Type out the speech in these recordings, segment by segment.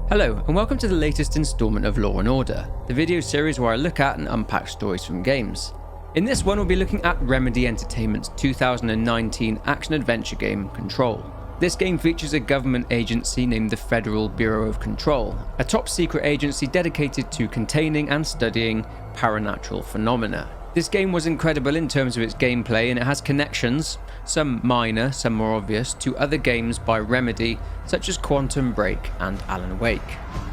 Hello, and welcome to the latest installment of Law & Order, the video series where I look at and unpack stories from games. In this one, we'll be looking at Remedy Entertainment's 2019 action-adventure game, Control. This game features a government agency named the Federal Bureau of Control, a top-secret agency dedicated to containing and studying paranatural phenomena. This game was incredible in terms of its gameplay, and it has connections, some minor, some more obvious, to other games by Remedy, such as Quantum Break and Alan Wake.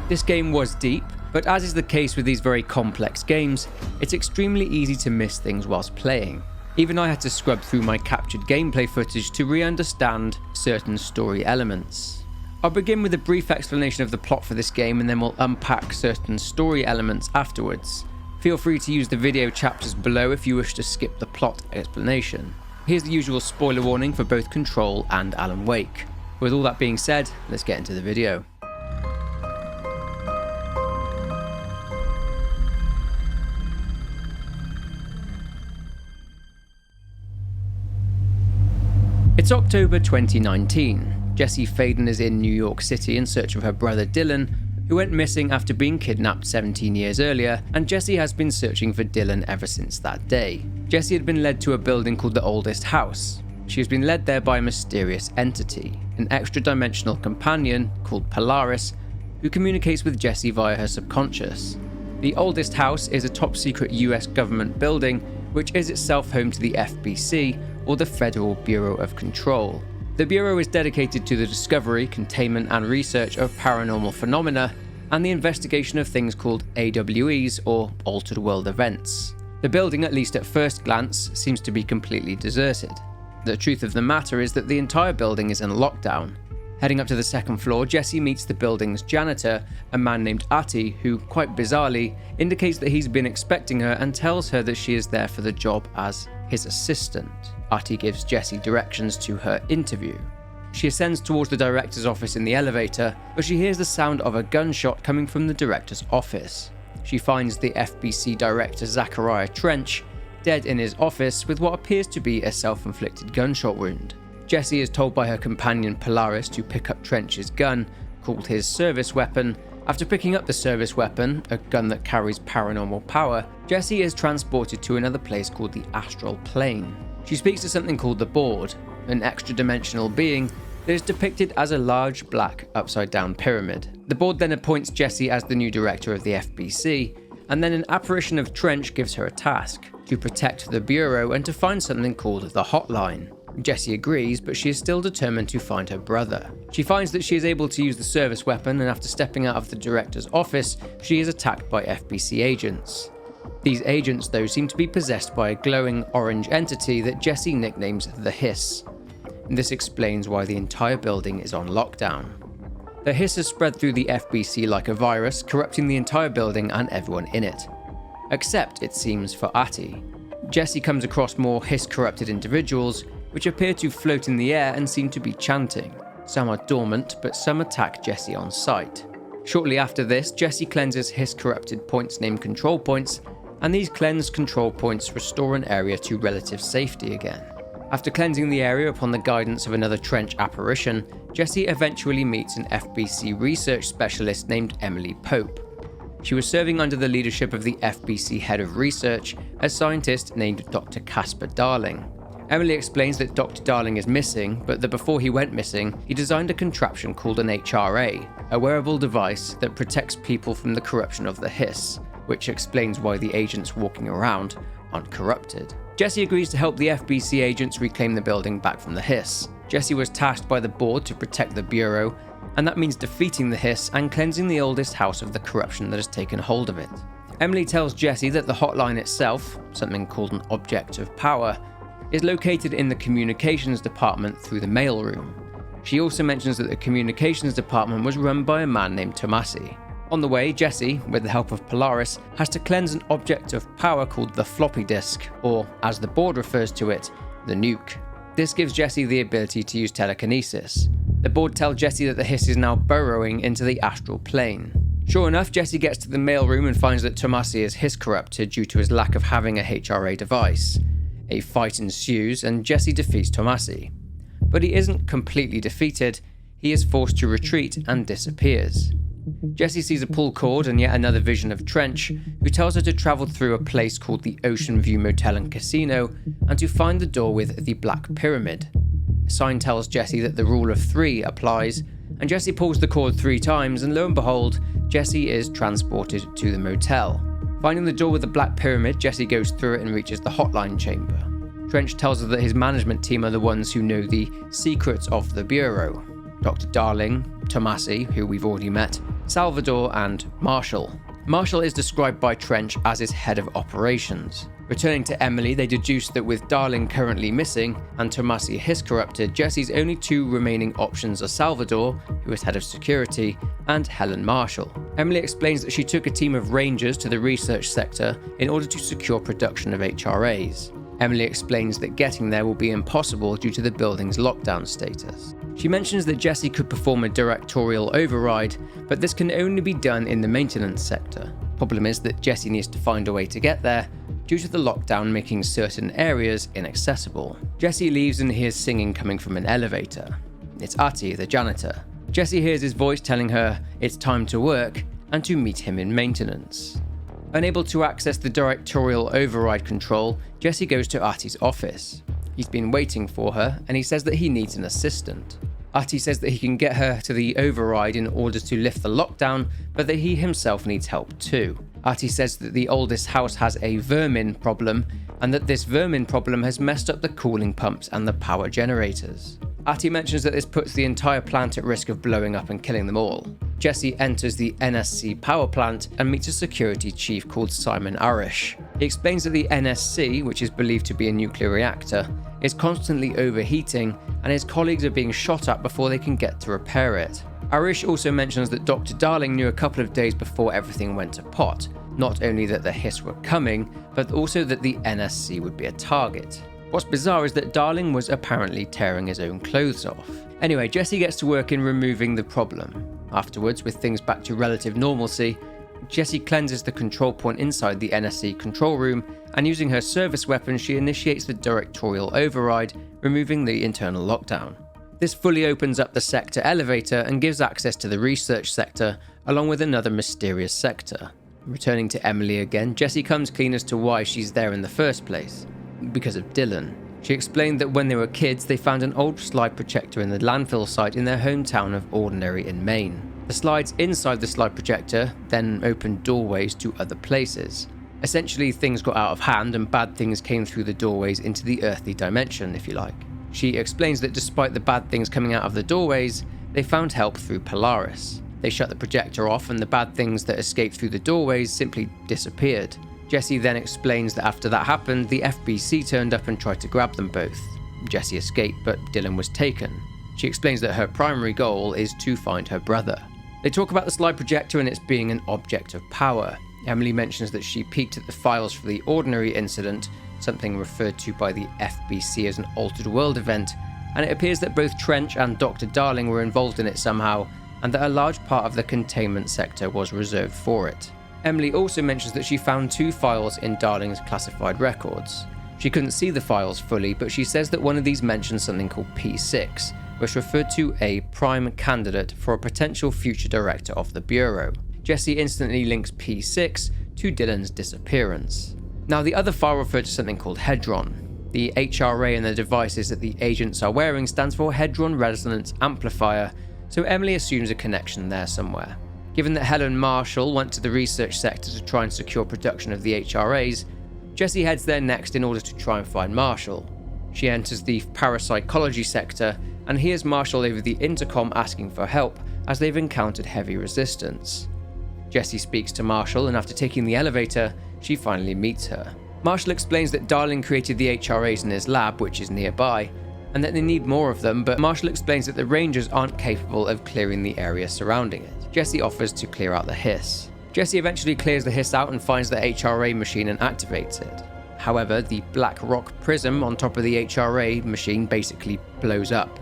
This game was deep, but as is the case with these very complex games, it's extremely easy to miss things whilst playing. Even I had to scrub through my captured gameplay footage to re-understand certain story elements. I'll begin with a brief explanation of the plot for this game, and then we'll unpack certain story elements afterwards. Feel free to use the video chapters below if you wish to skip the plot explanation. Here's the usual spoiler warning for both Control and Alan Wake. With all that being said, let's get into the video. It's October 2019. Jessie Faden is in New York City in search of her brother Dylan, who went missing after being kidnapped 17 years earlier, and Jessie has been searching for Dylan ever since that day. Jessie had been led to a building called the Oldest House. She has been led there by a mysterious entity, an extra-dimensional companion called Polaris, who communicates with Jessie via her subconscious. The Oldest House is a top-secret US government building, which is itself home to the FBC, or the Federal Bureau of Control. The Bureau is dedicated to the discovery, containment and research of paranormal phenomena and the investigation of things called AWEs, or Altered World Events. The building, at least at first glance, seems to be completely deserted. The truth of the matter is that the entire building is in lockdown. Heading up to the second floor, Jessie meets the building's janitor, a man named Ahti, who, quite bizarrely, indicates that he's been expecting her and tells her that she is there for the job as his assistant. Ahti gives Jessie directions to her interview. She ascends towards the director's office in the elevator, but she hears the sound of a gunshot coming from the director's office. She finds the FBC director Zachariah Trench dead in his office with what appears to be a self-inflicted gunshot wound. Jessie is told by her companion Polaris to pick up Trench's gun, called his service weapon. After picking up the service weapon, a gun that carries paranormal power, Jessie is transported to another place called the Astral Plane. She speaks to something called the Board, an extra-dimensional being that is depicted as a large black upside-down pyramid. The Board then appoints Jessie as the new director of the FBC, and then an apparition of Trench gives her a task: to protect the Bureau and to find something called the Hotline. Jessie agrees, but she is still determined to find her brother. She finds that she is able to use the service weapon, and after stepping out of the director's office, she is attacked by FBC agents. These agents, though, seem to be possessed by a glowing orange entity that Jessie nicknames the Hiss. And this explains why the entire building is on lockdown. The Hiss has spread through the FBC like a virus, corrupting the entire building and everyone in it. Except, it seems, for Ahti. Jessie comes across more Hiss-corrupted individuals, which appear to float in the air and seem to be chanting. Some are dormant, but some attack Jessie on sight. Shortly after this, Jessie cleanses Hiss-corrupted points named control points, and these cleansed control points restore an area to relative safety again. After cleansing the area upon the guidance of another Trench apparition, Jessie eventually meets an FBC research specialist named Emily Pope. She was serving under the leadership of the FBC head of research, a scientist named Dr. Casper Darling. Emily explains that Dr. Darling is missing, but that before he went missing, he designed a contraption called an HRA, a wearable device that protects people from the corruption of the Hiss, which explains why the agents walking around aren't corrupted. Jessie agrees to help the FBC agents reclaim the building back from the Hiss. Jessie was tasked by the Board to protect the Bureau, and that means defeating the Hiss and cleansing the Oldest House of the corruption that has taken hold of it. Emily tells Jessie that the hotline itself, something called an object of power, is located in the communications department through the mailroom. She also mentions that the communications department was run by a man named Tomasi. On the way, Jessie, with the help of Polaris, has to cleanse an object of power called the floppy disk, or, as the Board refers to it, the nuke. This gives Jessie the ability to use telekinesis. The Board tell Jessie that the Hiss is now burrowing into the astral plane. Sure enough, Jessie gets to the mailroom and finds that Tomasi is Hiss corrupted due to his lack of having a HRA device. A fight ensues and Jessie defeats Tomasi. But he isn't completely defeated, he is forced to retreat and disappears. Jessie sees a pull cord and yet another vision of Trench, who tells her to travel through a place called the Ocean View Motel and Casino and to find the door with the Black Pyramid. A sign tells Jessie that the rule of 3 applies, and Jessie pulls the cord 3 times, and lo and behold, Jessie is transported to the motel. Finding the door with the Black Pyramid, Jessie goes through it and reaches the hotline chamber. Trench tells her that his management team are the ones who know the secrets of the Bureau. Dr. Darling, Tomasi, who we've already met, Salvador, and Marshall. Marshall is described by Trench as his head of operations. Returning to Emily, they deduce that with Darling currently missing and Tomasi his corrupted, Jessie's only 2 remaining options are Salvador, who is head of security, and Helen Marshall. Emily explains that she took a team of rangers to the research sector in order to secure production of HRAs. Emily explains that getting there will be impossible due to the building's lockdown status. She mentions that Jessie could perform a directorial override, but this can only be done in the maintenance sector. Problem is that Jessie needs to find a way to get there, due to the lockdown making certain areas inaccessible. Jessie leaves and hears singing coming from an elevator. It's Ahti, the janitor. Jessie hears his voice telling her it's time to work and to meet him in maintenance. Unable to access the directorial override control, Jessie goes to Ahti's office. He's been waiting for her, and he says that he needs an assistant. Ahti says that he can get her to the override in order to lift the lockdown, but that he himself needs help too. Ahti says that the oldest house has a vermin problem, and that this vermin problem has messed up the cooling pumps and the power generators. Ahti mentions that this puts the entire plant at risk of blowing up and killing them all. Jessie enters the NSC power plant and meets a security chief called Simon Arish. He explains that the NSC, which is believed to be a nuclear reactor, is constantly overheating and his colleagues are being shot at before they can get to repair it. Arish also mentions that Dr. Darling knew a couple of days before everything went to pot, not only that the Hiss were coming, but also that the NSC would be a target. What's bizarre is that Darling was apparently tearing his own clothes off. Anyway, Jessie gets to work in removing the problem. Afterwards, with things back to relative normalcy, Jessie cleanses the control point inside the NSC control room, and using her service weapon, she initiates the directorial override, removing the internal lockdown. This fully opens up the sector elevator and gives access to the research sector, along with another mysterious sector. Returning to Emily again, Jessie comes clean as to why she's there in the first place. Because of Dylan. She explained that when they were kids, they found an old slide projector in the landfill site in their hometown of Ordinary in Maine. The slides inside the slide projector then opened doorways to other places. Essentially, things got out of hand and bad things came through the doorways into the earthly dimension, if you like. She explains that despite the bad things coming out of the doorways, they found help through Polaris. They shut the projector off and the bad things that escaped through the doorways simply disappeared. Jessie then explains that after that happened, the FBC turned up and tried to grab them both. Jessie escaped, but Dylan was taken. She explains that her primary goal is to find her brother. They talk about the slide projector and its being an object of power. Emily mentions that she peeked at the files for the Ordinary incident, something referred to by the FBC as an altered world event, and it appears that both Trench and Dr. Darling were involved in it somehow, and that a large part of the containment sector was reserved for it. Emily also mentions that she found 2 files in Darling's classified records. She couldn't see the files fully, but she says that one of these mentions something called P6, which referred to a prime candidate for a potential future director of the Bureau. Jessie instantly links P6 to Dylan's disappearance. Now, the other file referred to something called Hedron. The HRA and the devices that the agents are wearing stands for Hedron Resonance Amplifier, so Emily assumes a connection there somewhere. Given that Helen Marshall went to the research sector to try and secure production of the HRAs, Jessie heads there next in order to try and find Marshall. She enters the parapsychology sector and hears Marshall over the intercom asking for help as they've encountered heavy resistance. Jessie speaks to Marshall, and after taking the elevator, she finally meets her. Marshall explains that Darling created the HRAs in his lab, which is nearby, and that they need more of them, but Marshall explains that the Rangers aren't capable of clearing the area surrounding it. Jessie offers to clear out the Hiss. Jessie eventually clears the Hiss out and finds the HRA machine and activates it. However, the black rock prism on top of the HRA machine basically blows up,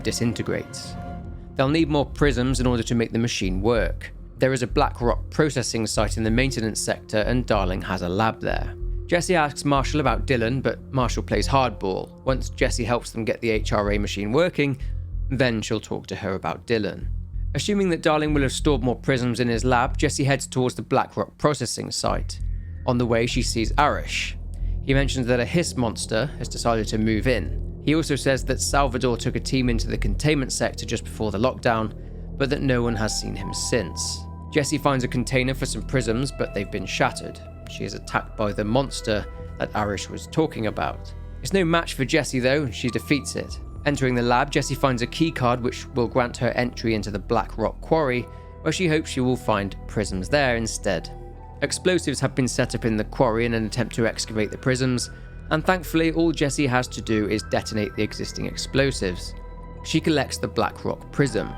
disintegrates. They'll need more prisms in order to make the machine work. There is a black rock processing site in the maintenance sector and Darling has a lab there. Jessie asks Marshall about Dylan, but Marshall plays hardball. Once Jessie helps them get the HRA machine working, then she'll talk to her about Dylan. Assuming that Darling will have stored more prisms in his lab, Jessie heads towards the Blackrock processing site. On the way, she sees Arish. He mentions that a hiss monster has decided to move in. He also says that Salvador took a team into the containment sector just before the lockdown, but that no one has seen him since. Jessie finds a container for some prisms, but they've been shattered. She is attacked by the monster that Arish was talking about. It's no match for Jessie though, she defeats it. Entering the lab, Jessie finds a keycard which will grant her entry into the Blackrock quarry, where she hopes she will find prisms there instead. Explosives have been set up in the quarry in an attempt to excavate the prisms, and thankfully all Jessie has to do is detonate the existing explosives. She collects the Blackrock prism.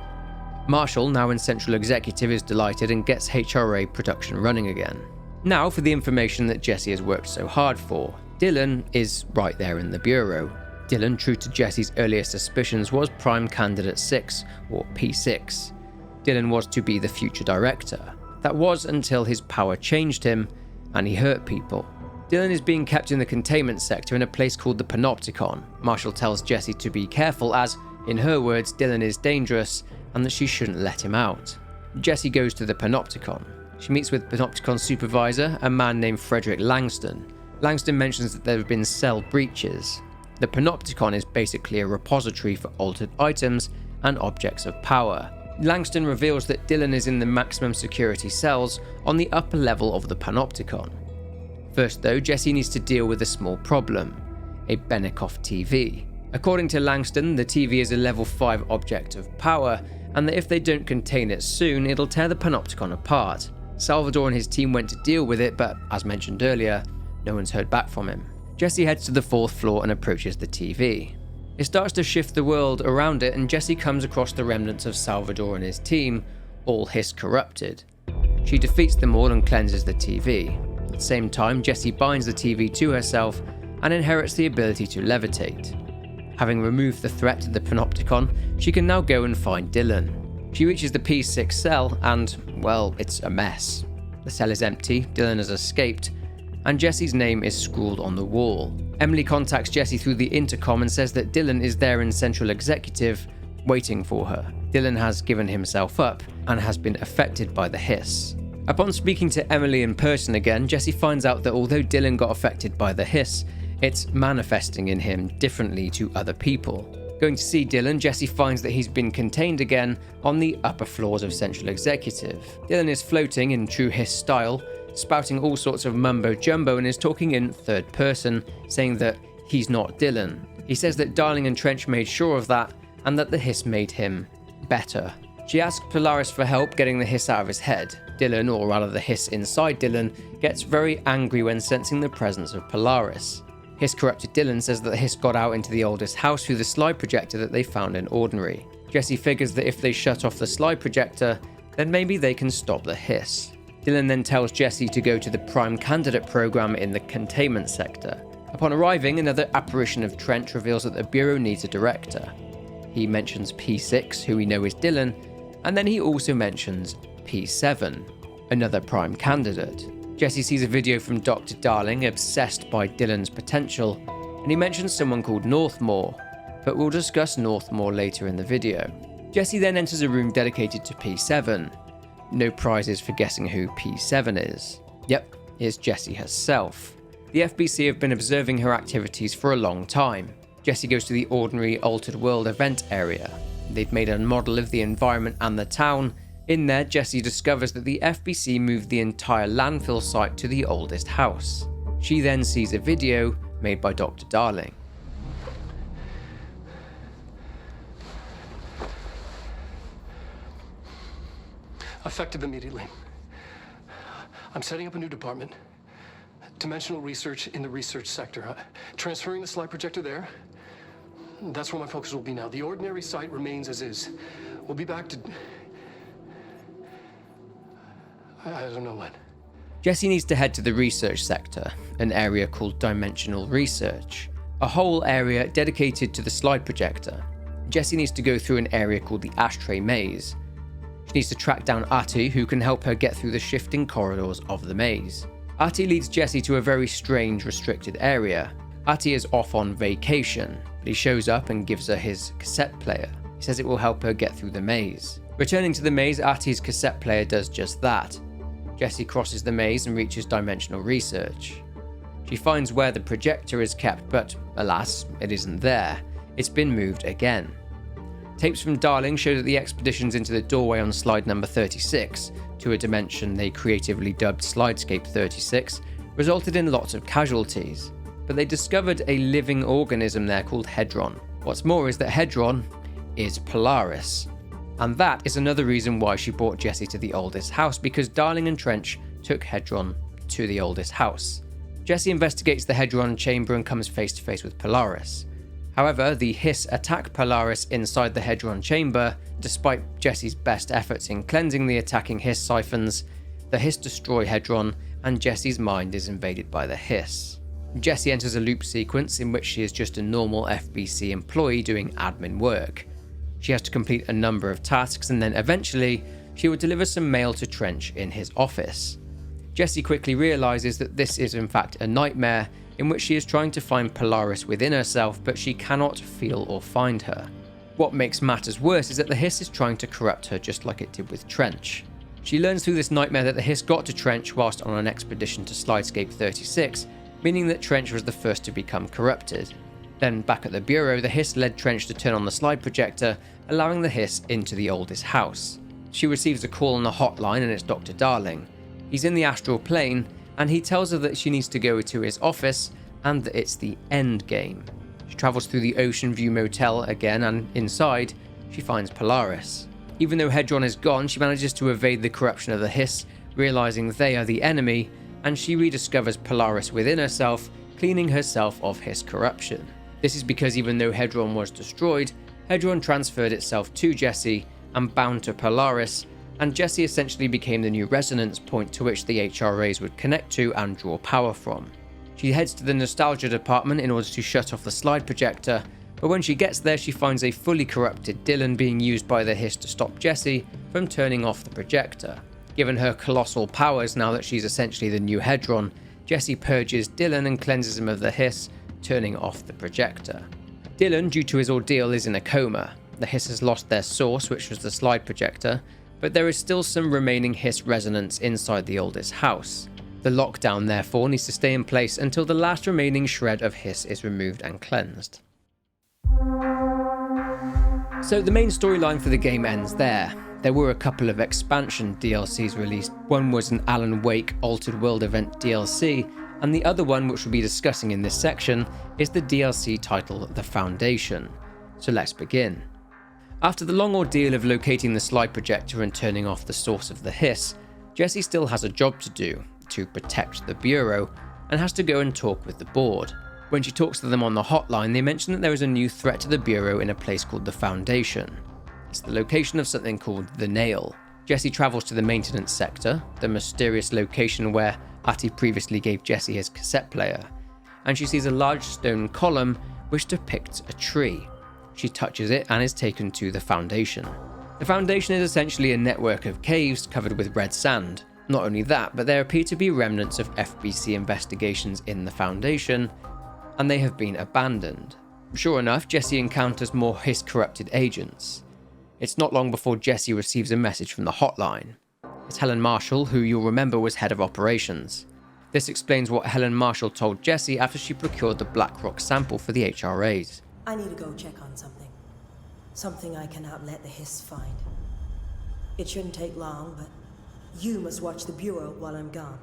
Marshall, now in Central Executive, is delighted and gets HRA production running again. Now for the information that Jessie has worked so hard for. Dylan is right there in the bureau. Dylan, true to Jessie's earlier suspicions, was Prime Candidate 6, or P6. Dylan was to be the future director. That was until his power changed him, and he hurt people. Dylan is being kept in the containment sector in a place called the Panopticon. Marshall tells Jessie to be careful as, in her words, Dylan is dangerous, and that she shouldn't let him out. Jessie goes to the Panopticon. She meets with Panopticon supervisor, a man named Frederick Langston. Langston mentions that there have been cell breaches. The Panopticon is basically a repository for altered items and objects of power. Langston reveals that Dylan is in the maximum security cells on the upper level of the Panopticon. First though, Jessie needs to deal with a small problem, a Benikoff TV. According to Langston, the TV is a level 5 object of power, and that if they don't contain it soon, it'll tear the Panopticon apart. Salvador and his team went to deal with it, but as mentioned earlier, no one's heard back from him. Jessie heads to the 4th floor and approaches the TV. It starts to shift the world around it, and Jessie comes across the remnants of Salvador and his team, all hiss corrupted. She defeats them all and cleanses the TV. At the same time, Jessie binds the TV to herself and inherits the ability to levitate. Having removed the threat to the Panopticon, she can now go and find Dylan. She reaches the P6 cell and, well, it's a mess. The cell is empty, Dylan has escaped, and Jessie's name is scrawled on the wall. Emily contacts Jessie through the intercom and says that Dylan is there in Central Executive, waiting for her. Dylan has given himself up and has been affected by the hiss. Upon speaking to Emily in person again, Jessie finds out that although Dylan got affected by the hiss, it's manifesting in him differently to other people. Going to see Dylan, Jessie finds that he's been contained again on the upper floors of Central Executive. Dylan is floating in true hiss style, spouting all sorts of mumbo-jumbo and is talking in third person, saying that he's not Dylan. He says that Darling and Trench made sure of that, and that the hiss made him better. She asks Polaris for help getting the hiss out of his head. Dylan, or rather the hiss inside Dylan, gets very angry when sensing the presence of Polaris. Hiss-corrupted Dylan says that the hiss got out into the oldest house through the slide projector that they found in Ordinary. Jessie figures that if they shut off the slide projector, then maybe they can stop the hiss. Dylan then tells Jessie to go to the Prime Candidate program in the containment sector. Upon arriving, another apparition of Trench reveals that the Bureau needs a director. He mentions P6, who we know is Dylan, and then he also mentions P7, another Prime Candidate. Jessie sees a video from Dr. Darling, obsessed by Dylan's potential, and he mentions someone called Northmore, but we'll discuss Northmore later in the video. Jessie then enters a room dedicated to P7. No prizes for guessing who P7 is. Yep, it's Jessie herself. The FBC have been observing her activities for a long time. Jessie goes to the Ordinary Altered World event area. They've made a model of the environment and the town. In there, Jessie discovers that the FBC moved the entire landfill site to the oldest house. She then sees a video made by Dr. Darling. Effective immediately. I'm setting up a new department. Dimensional research in the research sector. Transferring the slide projector there. That's where my focus will be now. The Ordinary site remains as is. We'll be back to... I don't know when. Jessie needs to head to the research sector, an area called Dimensional Research, a whole area dedicated to the slide projector. Jessie needs to go through an area called the Ashtray Maze. She needs to track down Ahti, who can help her get through the shifting corridors of the maze. Ahti leads Jessie to a very strange, restricted area. Ahti is off on vacation, but he shows up and gives her his cassette player. He says it will help her get through the maze. Returning to the maze, Ahti's cassette player does just that. Jessie crosses the maze and reaches dimensional research. She finds where the projector is kept, but alas, it isn't there. It's been moved again. Tapes from Darling show that the expeditions into the doorway on slide number 36, to a dimension they creatively dubbed Slidescape 36, resulted in lots of casualties. But they discovered a living organism there called Hedron. What's more is that Hedron is Polaris. And that is another reason why she brought Jessie to the oldest house, because Darling and Trench took Hedron to the oldest house. Jessie investigates the Hedron chamber and comes face to face with Polaris. However, the Hiss attack Polaris inside the Hedron chamber. Despite Jessie's best efforts in cleansing the attacking Hiss siphons, the Hiss destroy Hedron and Jessie's mind is invaded by the Hiss. Jessie enters a loop sequence in which she is just a normal FBC employee doing admin work. She has to complete a number of tasks and then eventually she will deliver some mail to Trench in his office. Jessie quickly realises that this is in fact a nightmare in which she is trying to find Polaris within herself, but she cannot feel or find her. What makes matters worse is that the Hiss is trying to corrupt her just like it did with Trench. She learns through this nightmare that the Hiss got to Trench whilst on an expedition to Slidescape 36, meaning that Trench was the first to become corrupted. Then back at the bureau, the Hiss led Trench to turn on the slide projector, allowing the Hiss into the oldest house. She receives a call on the hotline and it's Dr. Darling. He's in the astral plane and he tells her that she needs to go to his office and that it's the end game. She travels through the Ocean View Motel again and inside, she finds Polaris. Even though Hedron is gone, she manages to evade the corruption of the Hiss, realizing they are the enemy, and she rediscovers Polaris within herself, cleaning herself of Hiss corruption. This is because even though Hedron was destroyed, Hedron transferred itself to Jessie and bound to Polaris, and Jessie essentially became the new resonance point to which the HRAs would connect to and draw power from. She heads to the nostalgia department in order to shut off the slide projector, but when she gets there she finds a fully corrupted Dylan being used by the Hiss to stop Jessie from turning off the projector. Given her colossal powers now that she's essentially the new Hedron, Jessie purges Dylan and cleanses him of the Hiss, turning off the projector. Dylan, due to his ordeal, is in a coma. The Hiss has lost their source, which was the slide projector, but there is still some remaining Hiss resonance inside the oldest house. The lockdown therefore needs to stay in place until the last remaining shred of Hiss is removed and cleansed. So the main storyline for the game ends there. There were a couple of expansion DLCs released. One was an Alan Wake Altered World event DLC, and the other one, which we'll be discussing in this section, is the DLC titled The Foundation. So let's begin. After the long ordeal of locating the slide projector and turning off the source of the Hiss, Jessie still has a job to do, to protect the Bureau, and has to go and talk with the board. When she talks to them on the hotline, they mention that there is a new threat to the Bureau in a place called the Foundation. It's the location of something called the Nail. Jessie travels to the maintenance sector, the mysterious location where Ahti previously gave Jessie his cassette player, and she sees a large stone column which depicts a tree. She touches it and is taken to the Foundation. The Foundation is essentially a network of caves covered with red sand. Not only that, but there appear to be remnants of FBC investigations in the Foundation, and they have been abandoned. Sure enough, Jessie encounters more Hiss-corrupted agents. It's not long before Jessie receives a message from the hotline. It's Helen Marshall, who you'll remember was head of operations. This explains what Helen Marshall told Jessie after she procured the BlackRock sample for the HRAs. I need to go check on something. Something I cannot let the Hiss find. It shouldn't take long, but you must watch the Bureau while I'm gone.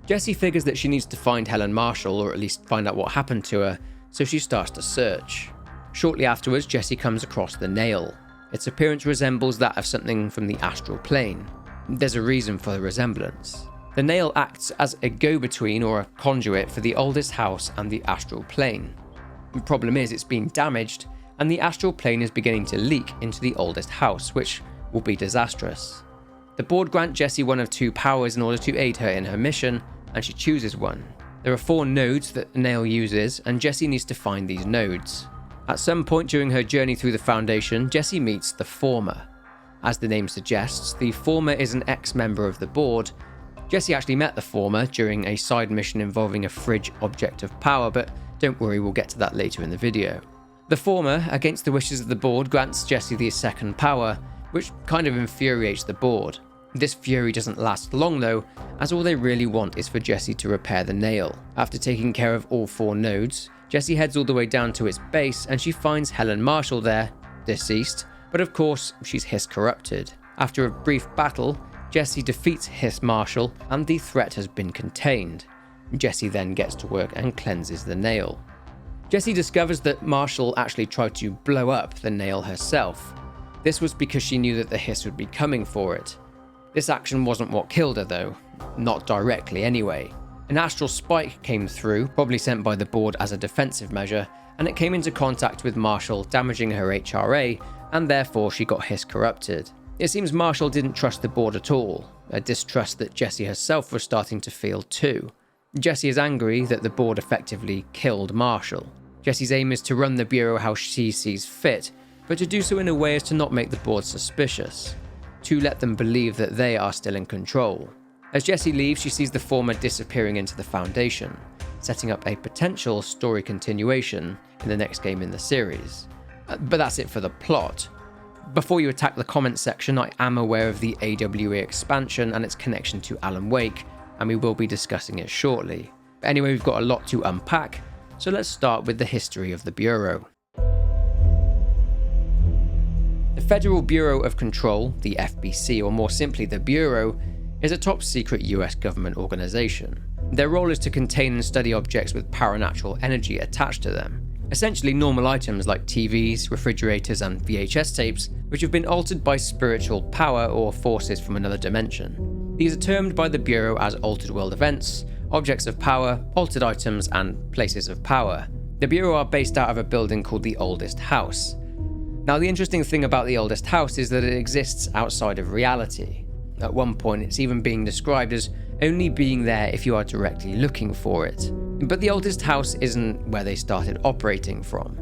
Jessie figures that she needs to find Helen Marshall, or at least find out what happened to her, so she starts to search. Shortly afterwards, Jessie comes across the Nail. Its appearance resembles that of something from the astral plane. There's a reason for the resemblance. The Nail acts as a go-between or a conduit for the oldest house and the astral plane. The problem is it's been damaged, and the astral plane is beginning to leak into the oldest house, which will be disastrous. The board grant Jessie one of two powers in order to aid her in her mission, and she chooses one. There are 4 nodes that the Nail uses, and Jessie needs to find these nodes. At some point during her journey through the Foundation, Jessie meets the Former. As the name suggests, the Former is an ex-member of the board. Jessie actually met the Former during a side mission involving a fridge object of power, but don't worry, we'll get to that later in the video. The former, against the wishes of the board, grants Jesse the second power, which kind of infuriates the board. This fury doesn't last long though, as all they really want is for Jesse to repair the nail. After taking care of all 4 nodes, Jesse heads all the way down to its base and she finds Helen Marshall there, deceased, but of course she's Hiss corrupted. After a brief battle, Jesse defeats Hiss Marshall and the threat has been contained. Jesse then gets to work and cleanses the nail. Jesse discovers that Marshall actually tried to blow up the nail herself. This was because she knew that the Hiss would be coming for it. This action wasn't what killed her though, not directly anyway. An astral spike came through, probably sent by the board as a defensive measure, and it came into contact with Marshall, damaging her HRA, and therefore she got Hiss corrupted. It seems Marshall didn't trust the board at all, a distrust that Jesse herself was starting to feel too. Jesse is angry that the board effectively killed Marshall. Jesse's aim is to run the Bureau how she sees fit, but to do so in a way as to not make the board suspicious, to let them believe that they are still in control. As Jesse leaves, she sees the former disappearing into the Foundation, setting up a potential story continuation in the next game in the series. But that's it for the plot. Before you attack the comment section, I am aware of the AWE expansion and its connection to Alan Wake, and we will be discussing it shortly. But anyway, we've got a lot to unpack, so let's start with the history of the Bureau. The Federal Bureau of Control, the FBC, or more simply the Bureau, is a top-secret US government organization. Their role is to contain and study objects with paranatural energy attached to them. Essentially normal items like TVs, refrigerators and VHS tapes, which have been altered by spiritual power or forces from another dimension. These are termed by the Bureau as altered world events, objects of power, altered items and places of power. The Bureau are based out of a building called the Oldest House. Now the interesting thing about the Oldest House is that it exists outside of reality. At one point it's even being described as only being there if you are directly looking for it. But the Oldest House isn't where they started operating from.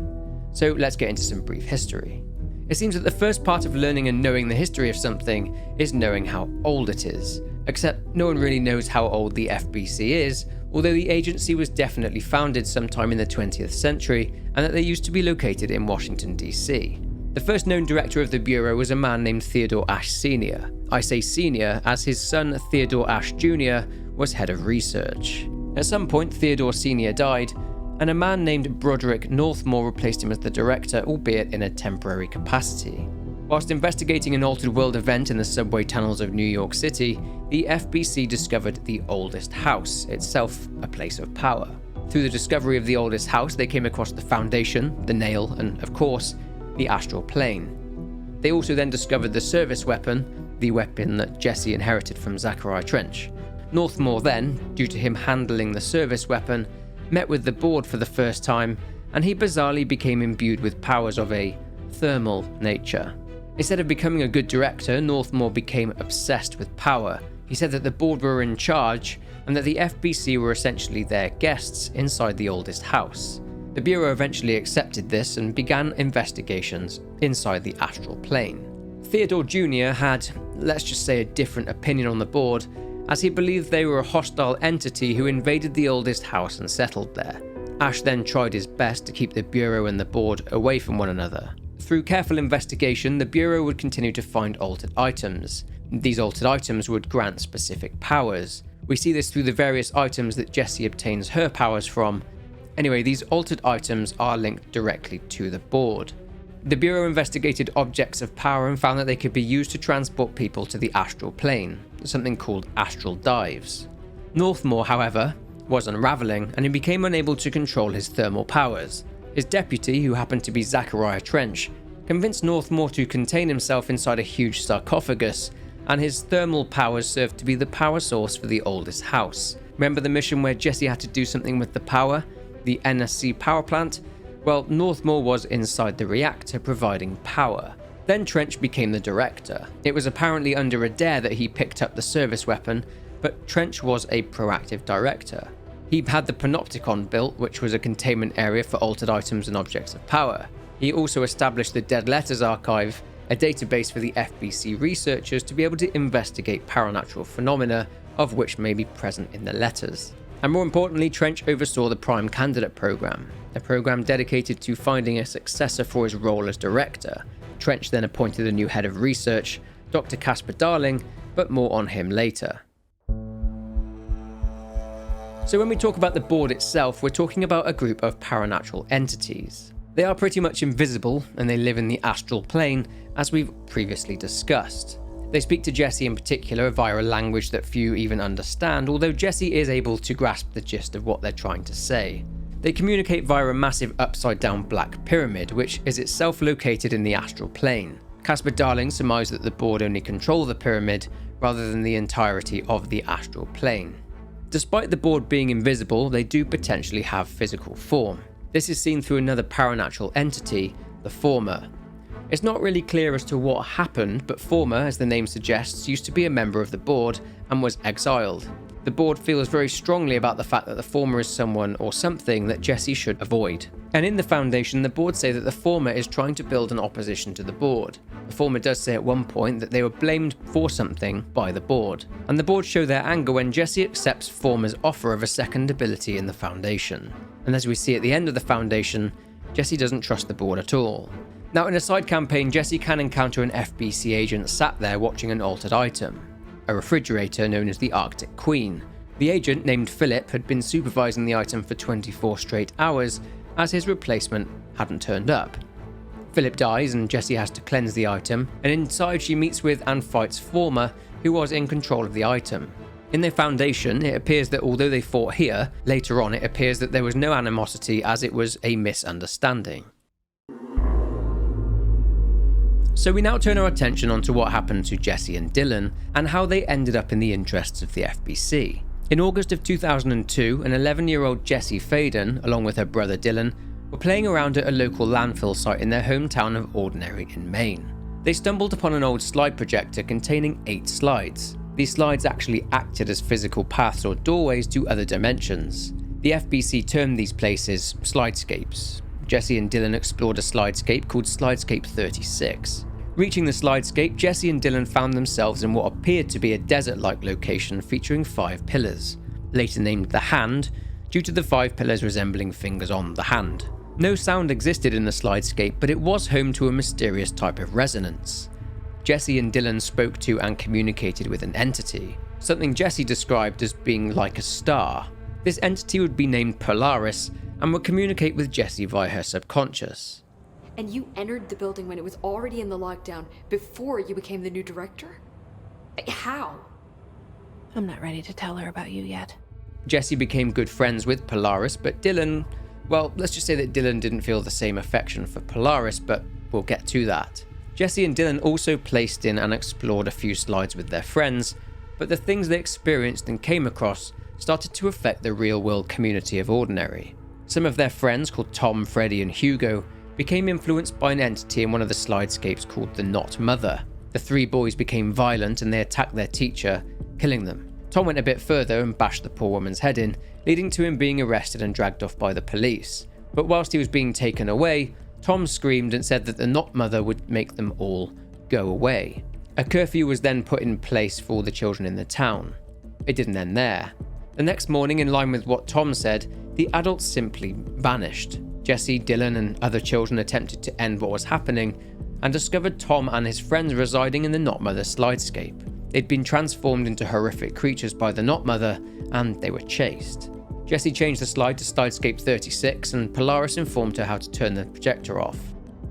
So let's get into some brief history. It seems that the first part of learning and knowing the history of something is knowing how old it is. Except no one really knows how old the FBC is, although the agency was definitely founded sometime in the 20th century and that they used to be located in Washington, DC. The first known director of the Bureau was a man named Theodore Ashe Sr. I say senior as his son Theodore Ashe Jr. was head of research. At some point, Theodore Sr. died, and a man named Broderick Northmore replaced him as the director, albeit in a temporary capacity. Whilst investigating an altered world event in the subway tunnels of New York City, the FBC discovered the Oldest House, itself a place of power. Through the discovery of the Oldest House, they came across the Foundation, the Nail, and of course, the Astral Plane. They also then discovered the service weapon, the weapon that Jesse inherited from Zachariah Trench. Northmore then, due to him handling the service weapon, met with the board for the first time, and he bizarrely became imbued with powers of a thermal nature. Instead of becoming a good director, Northmore became obsessed with power. He said that the board were in charge, and that the FBC were essentially their guests inside the Oldest House. The Bureau eventually accepted this and began investigations inside the Astral Plane. Theodore Jr. had, let's just say, a different opinion on the board, as he believed they were a hostile entity who invaded the Oldest House and settled there. Ashe then tried his best to keep the Bureau and the board away from one another. Through careful investigation, the Bureau would continue to find altered items. These altered items would grant specific powers. We see this through the various items that Jesse obtains her powers from. Anyway, these altered items are linked directly to the board. The Bureau investigated objects of power and found that they could be used to transport people to the astral plane, something called astral dives. Northmore, however, was unraveling and he became unable to control his thermal powers. His deputy, who happened to be Zachariah Trench, convinced Northmore to contain himself inside a huge sarcophagus, and his thermal powers served to be the power source for the Oldest House. Remember the mission where Jesse had to do something with the power? The NSC power plant? Well, Northmore was inside the reactor providing power. Then Trench became the director. It was apparently under Adair that he picked up the service weapon, but Trench was a proactive director. He had the Panopticon built, which was a containment area for altered items and objects of power. He also established the Dead Letters Archive, a database for the FBC researchers to be able to investigate paranatural phenomena of which may be present in the letters. And more importantly, Trench oversaw the Prime Candidate program, a program dedicated to finding a successor for his role as director. Trench then appointed a new head of research, Dr. Casper Darling, but more on him later. So when we talk about the board itself, we're talking about a group of paranatural entities. They are pretty much invisible, and they live in the astral plane, as we've previously discussed. They speak to Jesse in particular via a language that few even understand, although Jesse is able to grasp the gist of what they're trying to say. They communicate via a massive upside-down black pyramid, which is itself located in the astral plane. Casper Darling surmised that the board only control the pyramid, rather than the entirety of the astral plane. Despite the board being invisible, they do potentially have physical form. This is seen through another paranatural entity, the Former. It's not really clear as to what happened, but Former, as the name suggests, used to be a member of the board and was exiled. The board feels very strongly about the fact that the Former is someone or something that Jesse should avoid. And in the Foundation, the board say that the Former is trying to build an opposition to the board. The Former does say at one point that they were blamed for something by the board. And the board show their anger when Jesse accepts Former's offer of a second ability in the Foundation. And as we see at the end of the Foundation, Jesse doesn't trust the board at all. Now in a side campaign, Jesse can encounter an FBC agent sat there watching an altered item, a refrigerator known as the Arctic Queen. The agent, named Philip, had been supervising the item for 24 straight hours as his replacement hadn't turned up. Philip dies and Jesse has to cleanse the item, and inside she meets with and fights Former, who was in control of the item. In the Foundation, it appears that although they fought here, later on it appears that there was no animosity as it was a misunderstanding. So we now turn our attention onto what happened to Jesse and Dylan, and how they ended up in the interests of the FBC. In August of 2002, an 11-year-old Jessie Faden, along with her brother Dylan, were playing around at a local landfill site in their hometown of Ordinary in Maine. They stumbled upon an old slide projector containing 8 slides. These slides actually acted as physical paths or doorways to other dimensions. The FBC termed these places slidescapes. Jesse and Dylan explored a slidescape called Slidescape 36. Reaching the slidescape, Jesse and Dylan found themselves in what appeared to be a desert-like location featuring 5 pillars, later named the Hand, due to the 5 pillars resembling fingers on the hand. No sound existed in the slidescape, but it was home to a mysterious type of resonance. Jesse and Dylan spoke to and communicated with an entity, something Jesse described as being like a star. This entity would be named Polaris and would communicate with Jesse via her subconscious. And you entered the building when it was already in the lockdown, before you became the new director? How? I'm not ready to tell her about you yet. Jesse became good friends with Polaris, but Dylan, well, let's just say that Dylan didn't feel the same affection for Polaris, but we'll get to that. Jesse and Dylan also placed in and explored a few slides with their friends, but the things they experienced and came across started to affect the real-world community of Ordinary. Some of their friends, called Tom, Freddie, and Hugo, became influenced by an entity in one of the slidescapes called the Not Mother. The 3 boys became violent and they attacked their teacher, killing them. Tom went a bit further and bashed the poor woman's head in, leading to him being arrested and dragged off by the police. But whilst he was being taken away, Tom screamed and said that the Not Mother would make them all go away. A curfew was then put in place for all the children in the town. It didn't end there. The next morning, in line with what Tom said, the adults simply vanished. Jesse, Dylan, and other children attempted to end what was happening and discovered Tom and his friends residing in the Not Mother slidescape. They'd been transformed into horrific creatures by the Not Mother, and they were chased. Jesse changed the slide to Slidescape 36, and Polaris informed her how to turn the projector off.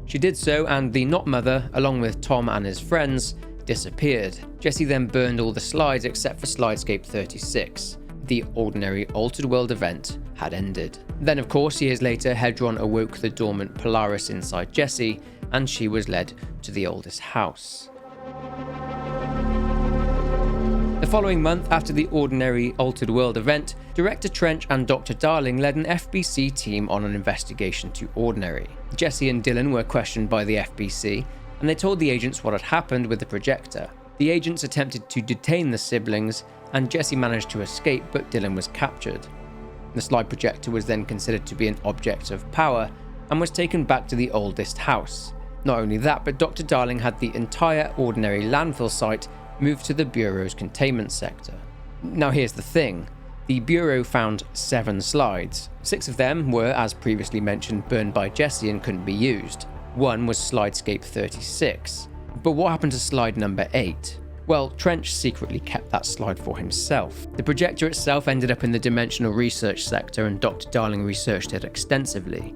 She did so, and the Not Mother, along with Tom and his friends, disappeared. Jesse then burned all the slides except for Slidescape 36. The Ordinary Altered World event had ended. Then, of course, years later, Hedron awoke the dormant Polaris inside Jesse, and she was led to the oldest house. The following month, after the Ordinary Altered World event, Director Trench and Dr. Darling led an FBC team on an investigation to Ordinary. Jesse and Dylan were questioned by the FBC, and they told the agents what had happened with the projector. The agents attempted to detain the siblings, and Jesse managed to escape, but Dylan was captured. The slide projector was then considered to be an object of power, and was taken back to the oldest house. Not only that, but Dr. Darling had the entire Ordinary landfill site moved to the Bureau's containment sector. Now here's the thing. The Bureau found 7 slides. 6 of them were, as previously mentioned, burned by Jesse and couldn't be used. One was Slidescape 36. But what happened to slide number 8? Well, Trench secretly kept that slide for himself. The projector itself ended up in the dimensional research sector, and Dr. Darling researched it extensively.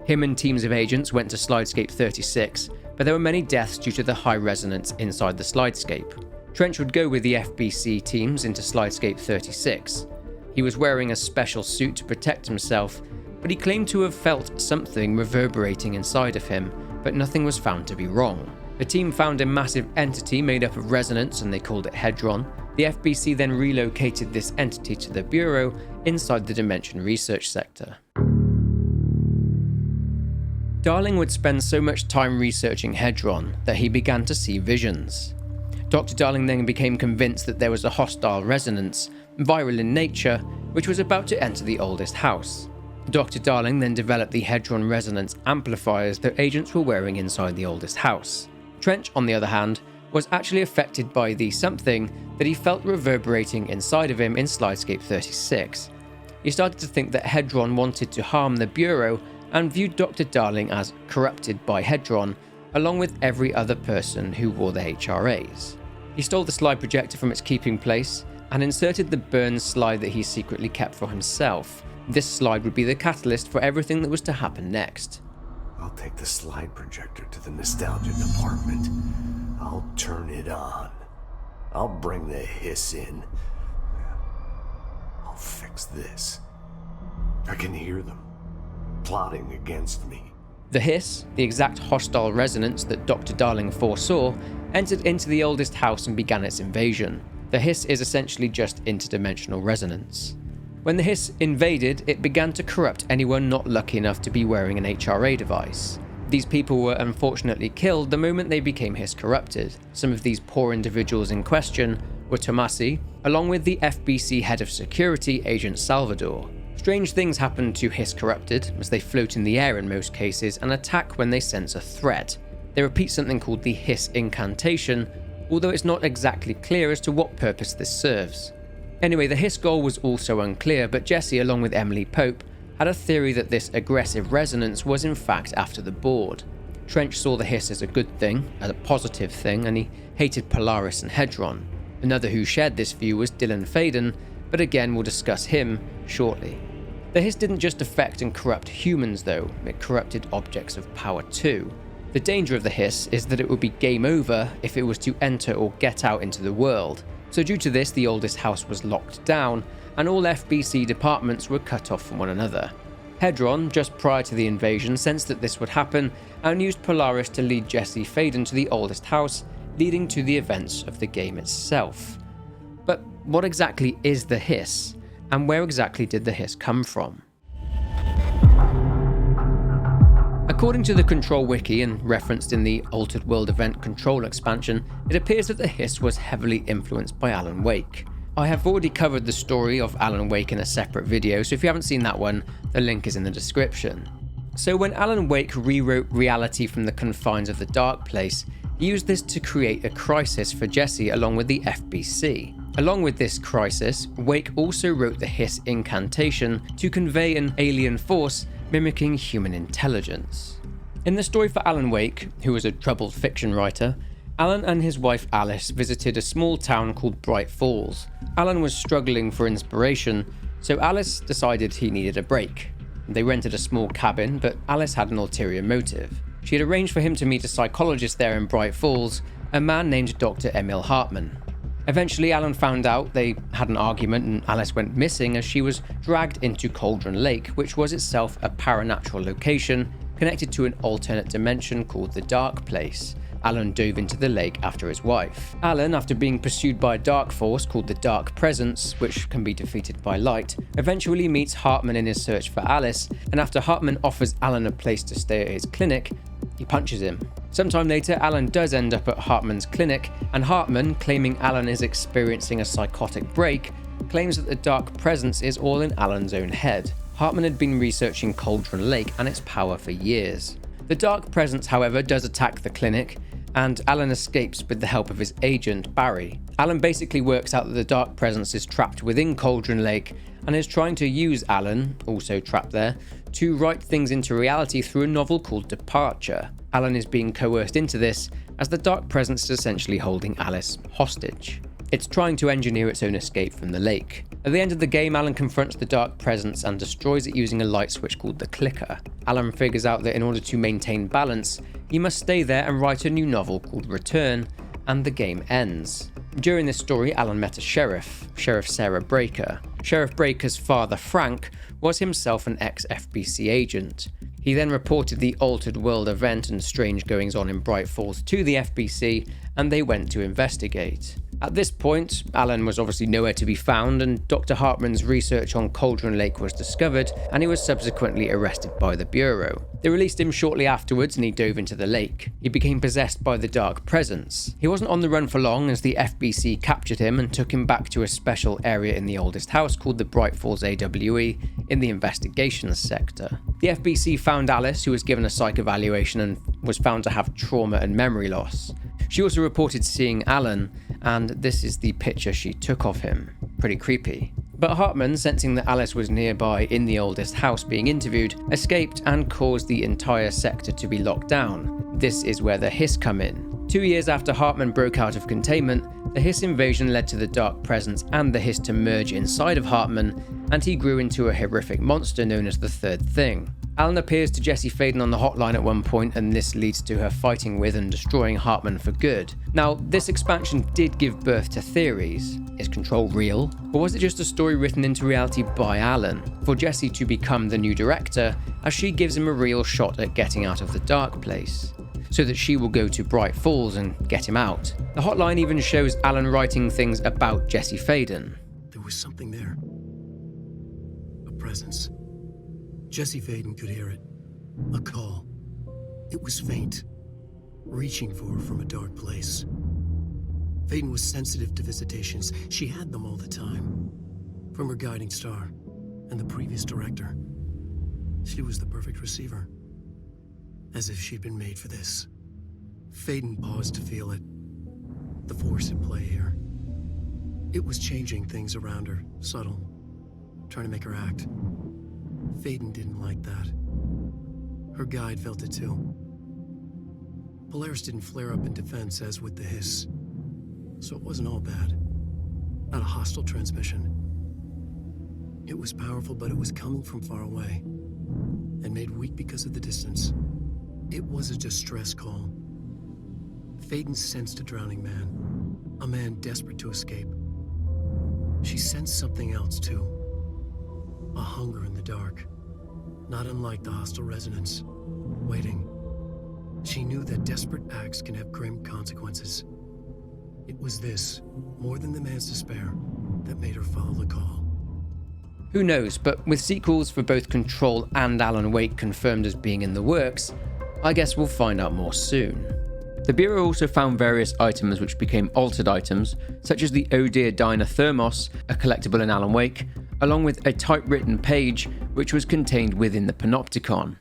Him and teams of agents went to Slidescape 36, but there were many deaths due to the high resonance inside the Slidescape. Trench would go with the FBC teams into Slidescape 36. He was wearing a special suit to protect himself, but he claimed to have felt something reverberating inside of him, but nothing was found to be wrong. The team found a massive entity made up of resonance, and they called it Hedron. The FBC then relocated this entity to the Bureau inside the Dimension Research Sector. Darling would spend so much time researching Hedron that he began to see visions. Dr. Darling then became convinced that there was a hostile resonance, viral in nature, which was about to enter the oldest house. Dr. Darling then developed the Hedron resonance amplifiers that agents were wearing inside the oldest house. Trench, on the other hand, was actually affected by the something that he felt reverberating inside of him in Slidescape 36. He started to think that Hedron wanted to harm the Bureau and viewed Dr. Darling as corrupted by Hedron, along with every other person who wore the HRAs. He stole the slide projector from its keeping place and inserted the burned slide that he secretly kept for himself. This slide would be the catalyst for everything that was to happen next. I'll take the slide projector to the nostalgia department. I'll turn it on. I'll bring the hiss in. I'll fix this. I can hear them plotting against me. The hiss, the exact hostile resonance that Dr. Darling foresaw, entered into the oldest house and began its invasion. The hiss is essentially just interdimensional resonance. When the hiss invaded, it began to corrupt anyone not lucky enough to be wearing an HRA device. These people were unfortunately killed the moment they became hiss corrupted. Some of these poor individuals in question were Tomasi, along with the FBC head of security, Agent Salvador. Strange things happen to hiss corrupted, as they float in the air in most cases and attack when they sense a threat. They repeat something called the hiss incantation, although it's not exactly clear as to what purpose this serves. Anyway, the hiss goal was also unclear, but Jesse, along with Emily Pope, had a theory that this aggressive resonance was in fact after the board. Trench saw the hiss as a good thing, as a positive thing, and he hated Polaris and Hedron. Another who shared this view was Dylan Faden, but again we'll discuss him shortly. The hiss didn't just affect and corrupt humans though, it corrupted objects of power too. The danger of the hiss is that it would be game over if it was to enter or get out into the world. So due to this, the oldest house was locked down, and all FBC departments were cut off from one another. Hedron, just prior to the invasion, sensed that this would happen and used Polaris to lead Jesse Faden to the oldest house, leading to the events of the game itself. But what exactly is the hiss, and where exactly did the hiss come from? According to the Control Wiki and referenced in the Altered World Event Control expansion, it appears that the hiss was heavily influenced by Alan Wake. I have already covered the story of Alan Wake in a separate video, so if you haven't seen that one, the link is in the description. So when Alan Wake rewrote reality from the confines of the Dark Place, he used this to create a crisis for Jesse along with the FBC. Along with this crisis, Wake also wrote the hiss incantation to convey an alien force mimicking human intelligence. In the story for Alan Wake, who was a troubled fiction writer, Alan and his wife Alice visited a small town called Bright Falls. Alan was struggling for inspiration, so Alice decided he needed a break. They rented a small cabin, but Alice had an ulterior motive. She had arranged for him to meet a psychologist there in Bright Falls, a man named Dr. Emil Hartman. Eventually, Alan found out they had an argument and Alice went missing as she was dragged into Cauldron Lake, which was itself a paranatural location connected to an alternate dimension called the Dark Place. Alan dove into the lake after his wife. Alan, after being pursued by a dark force called the Dark Presence, which can be defeated by light, eventually meets Hartman in his search for Alice, and after Hartman offers Alan a place to stay at his clinic, he punches him. Sometime later, Alan does end up at Hartman's clinic, and Hartman, claiming Alan is experiencing a psychotic break, claims that the Dark Presence is all in Alan's own head. Hartman had been researching Cauldron Lake and its power for years. The Dark Presence, however, does attack the clinic, and Alan escapes with the help of his agent, Barry. Alan basically works out that the Dark Presence is trapped within Cauldron Lake and is trying to use Alan, also trapped there, to write things into reality through a novel called Departure. Alan is being coerced into this as the Dark Presence is essentially holding Alice hostage. It's trying to engineer its own escape from the lake. At the end of the game, Alan confronts the Dark Presence and destroys it using a light switch called the Clicker. Alan figures out that in order to maintain balance, he must stay there and write a new novel called Return, and the game ends. During this story, Alan met a sheriff, Sheriff Sarah Breaker. Sheriff Breaker's father, Frank, was himself an ex-FBC agent. He then reported the Altered World event and strange goings-on in Bright Falls to the FBC, and they went to investigate. At this point, Alan was obviously nowhere to be found, and Dr. Hartman's research on Cauldron Lake was discovered, and he was subsequently arrested by the Bureau. They released him shortly afterwards, and he dove into the lake. He became possessed by the Dark Presence. He wasn't on the run for long, as the FBC captured him and took him back to a special area in the oldest house called the Bright Falls AWE in the investigations sector. The FBC found Alice, who was given a psych evaluation and was found to have trauma and memory loss. She also reported seeing Alan, and this is the picture she took of him. Pretty creepy. But Hartman, sensing that Alice was nearby in the oldest house being interviewed, escaped and caused the entire sector to be locked down. This is where the Hiss come in. 2 years after Hartman broke out of containment, the Hiss invasion led to the Dark Presence and the Hiss to merge inside of Hartman, and he grew into a horrific monster known as the Third Thing. Alan appears to Jesse Faden on the hotline at one point, and this leads to her fighting with and destroying Hartman for good. Now, this expansion did give birth to theories. Is Control real? Or was it just a story written into reality by Alan, for Jesse to become the new director, as she gives him a real shot at getting out of the dark place, so that she will go to Bright Falls and get him out? The hotline even shows Alan writing things about Jesse Faden. There was something there. A presence. Jesse Faden could hear it. A call. It was faint, reaching for her from a dark place. Faden was sensitive to visitations. She had them all the time. From her guiding star and the previous director. She was the perfect receiver. As if she'd been made for this. Faden paused to feel it. The force at play here. It was changing things around her, subtle, trying to make her act. Faden didn't like that. Her guide felt it too. Polaris didn't flare up in defense as with the Hiss, so it wasn't all bad. Not a hostile transmission. It was powerful, but it was coming from far away, and made weak because of the distance. It was a distress call. Faden sensed a drowning man, a man desperate to escape. She sensed something else too. A hunger in the dark, not unlike the hostile resonance, waiting. She knew that desperate acts can have grim consequences. It was this, more than the man's despair, that made her follow the call. Who knows, but with sequels for both Control and Alan Wake confirmed as being in the works, I guess we'll find out more soon. The Bureau also found various items which became altered items, such as the Oh Dear Diner Thermos, a collectible in Alan Wake, along with a typewritten page which was contained within the Panopticon.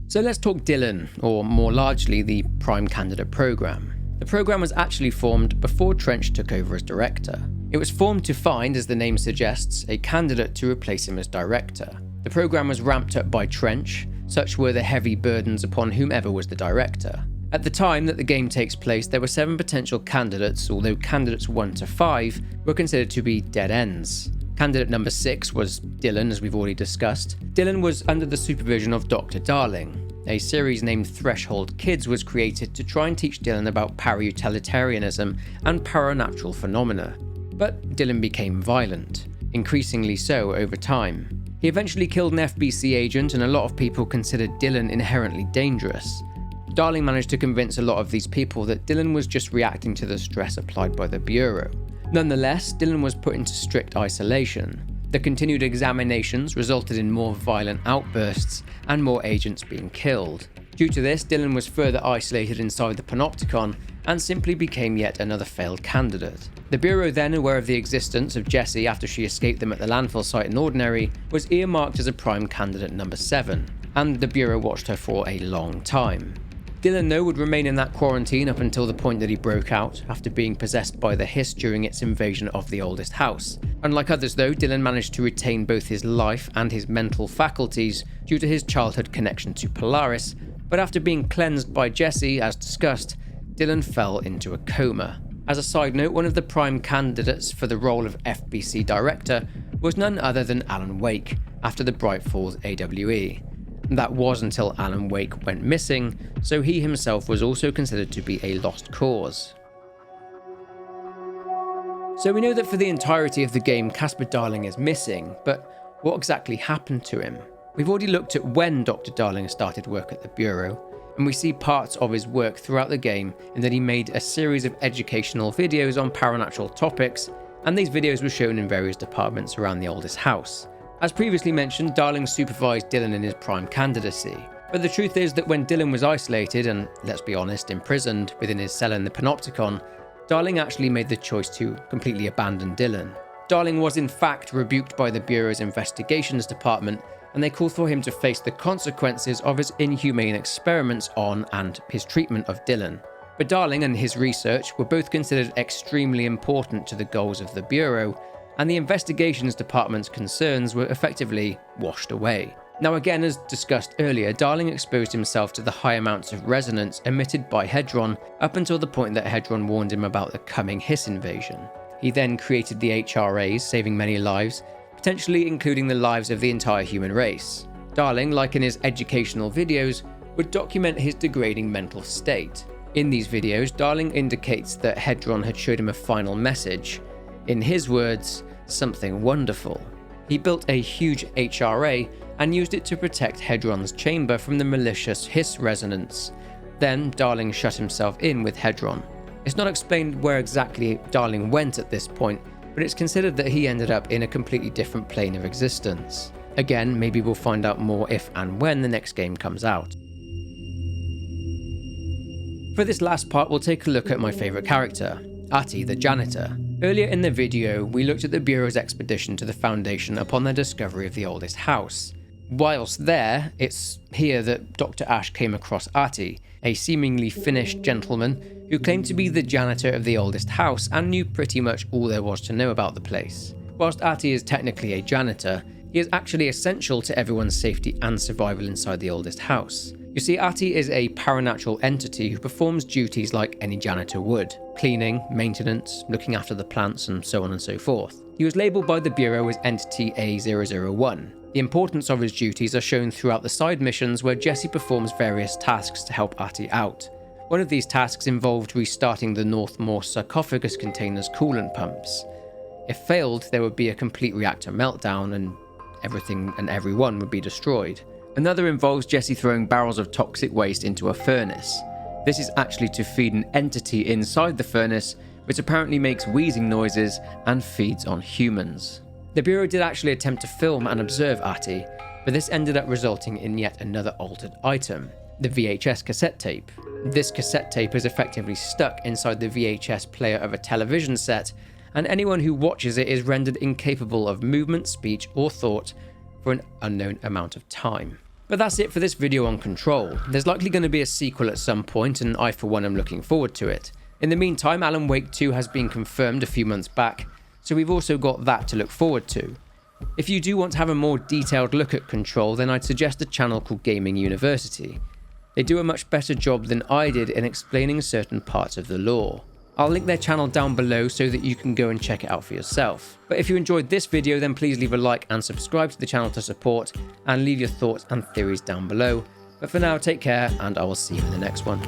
So let's talk Dylan, or more largely the Prime Candidate program. The program was actually formed before Trench took over as director. It was formed to find, as the name suggests, a candidate to replace him as director. The program was ramped up by Trench, such were the heavy burdens upon whomever was the director. At the time that the game takes place, there were 7 potential candidates, although candidates 1 to 5 were considered to be dead ends. Candidate number 6 was Dylan, as we've already discussed. Dylan was under the supervision of Dr. Darling. A series named Threshold Kids was created to try and teach Dylan about para-utilitarianism and paranatural phenomena. But Dylan became violent, increasingly so over time. He eventually killed an FBC agent, and a lot of people considered Dylan inherently dangerous. Darling managed to convince a lot of these people that Dylan was just reacting to the stress applied by the Bureau. Nonetheless, Dylan was put into strict isolation. The continued examinations resulted in more violent outbursts and more agents being killed. Due to this, Dylan was further isolated inside the Panopticon and simply became yet another failed candidate. The Bureau, then aware of the existence of Jessie after she escaped them at the landfill site in Ordinary, was earmarked as a prime candidate number 7, and the Bureau watched her for a long time. Dylan, though, would remain in that quarantine up until the point that he broke out, after being possessed by the hiss during its invasion of the oldest house. Unlike others, though, Dylan managed to retain both his life and his mental faculties due to his childhood connection to Polaris, but after being cleansed by Jesse, as discussed, Dylan fell into a coma. As a side note, one of the prime candidates for the role of FBC director was none other than Alan Wake, after the Bright Falls AWE. That was until Alan Wake went missing, so he himself was also considered to be a lost cause. So we know that for the entirety of the game, Casper Darling is missing, but what exactly happened to him? We've already looked at when Dr. Darling started work at the Bureau, and we see parts of his work throughout the game in that he made a series of educational videos on paranatural topics, and these videos were shown in various departments around the oldest house. As previously mentioned, Darling supervised Dylan in his prime candidacy, but the truth is that when Dylan was isolated and, let's be honest, imprisoned within his cell in the Panopticon, Darling actually made the choice to completely abandon Dylan. Darling was in fact rebuked by the Bureau's investigations department, and they called for him to face the consequences of his inhumane experiments on and his treatment of Dylan. But Darling and his research were both considered extremely important to the goals of the Bureau, and the investigations department's concerns were effectively washed away. Now again, as discussed earlier, Darling exposed himself to the high amounts of resonance emitted by Hedron up until the point that Hedron warned him about the coming hiss invasion. He then created the HRAs, saving many lives, potentially including the lives of the entire human race. Darling, like in his educational videos, would document his degrading mental state. In these videos, Darling indicates that Hedron had showed him a final message. In his words, something wonderful. He built a huge HRA and used it to protect Hedron's chamber from the malicious hiss resonance. Then Darling shut himself in with Hedron. It's not explained where exactly Darling went at this point, but it's considered that he ended up in a completely different plane of existence. Again, maybe we'll find out more if and when the next game comes out. For this last part, we'll take a look at my favourite character, Ahti the janitor. Earlier in the video, we looked at the Bureau's expedition to the Foundation upon their discovery of the oldest house. Whilst there, it's here that Dr. Ash came across Ahti, a seemingly finished gentleman who claimed to be the janitor of the oldest house and knew pretty much all there was to know about the place. Whilst Ahti is technically a janitor, he is actually essential to everyone's safety and survival inside the oldest house. You see, Ahti is a paranatural entity who performs duties like any janitor would: cleaning, maintenance, looking after the plants, and so on and so forth. He was labelled by the Bureau as Entity A001. The importance of his duties are shown throughout the side missions where Jesse performs various tasks to help Ahti out. One of these tasks involved restarting the Northmore sarcophagus container's coolant pumps. If failed, there would be a complete reactor meltdown and everything and everyone would be destroyed. Another involves Jesse throwing barrels of toxic waste into a furnace. This is actually to feed an entity inside the furnace, which apparently makes wheezing noises and feeds on humans. The Bureau did actually attempt to film and observe Ahti, but this ended up resulting in yet another altered item, the VHS cassette tape. This cassette tape is effectively stuck inside the VHS player of a television set, and anyone who watches it is rendered incapable of movement, speech, or thought for an unknown amount of time. But that's it for this video on Control. There's likely going to be a sequel at some point, and I for one am looking forward to it. In the meantime, Alan Wake 2 has been confirmed a few months back, so we've also got that to look forward to. If you do want to have a more detailed look at Control, then I'd suggest a channel called Gaming University. They do a much better job than I did in explaining certain parts of the lore. I'll link their channel down below so that you can go and check it out for yourself. But if you enjoyed this video, then please leave a like and subscribe to the channel to support, and leave your thoughts and theories down below. But for now, take care, and I will see you in the next one.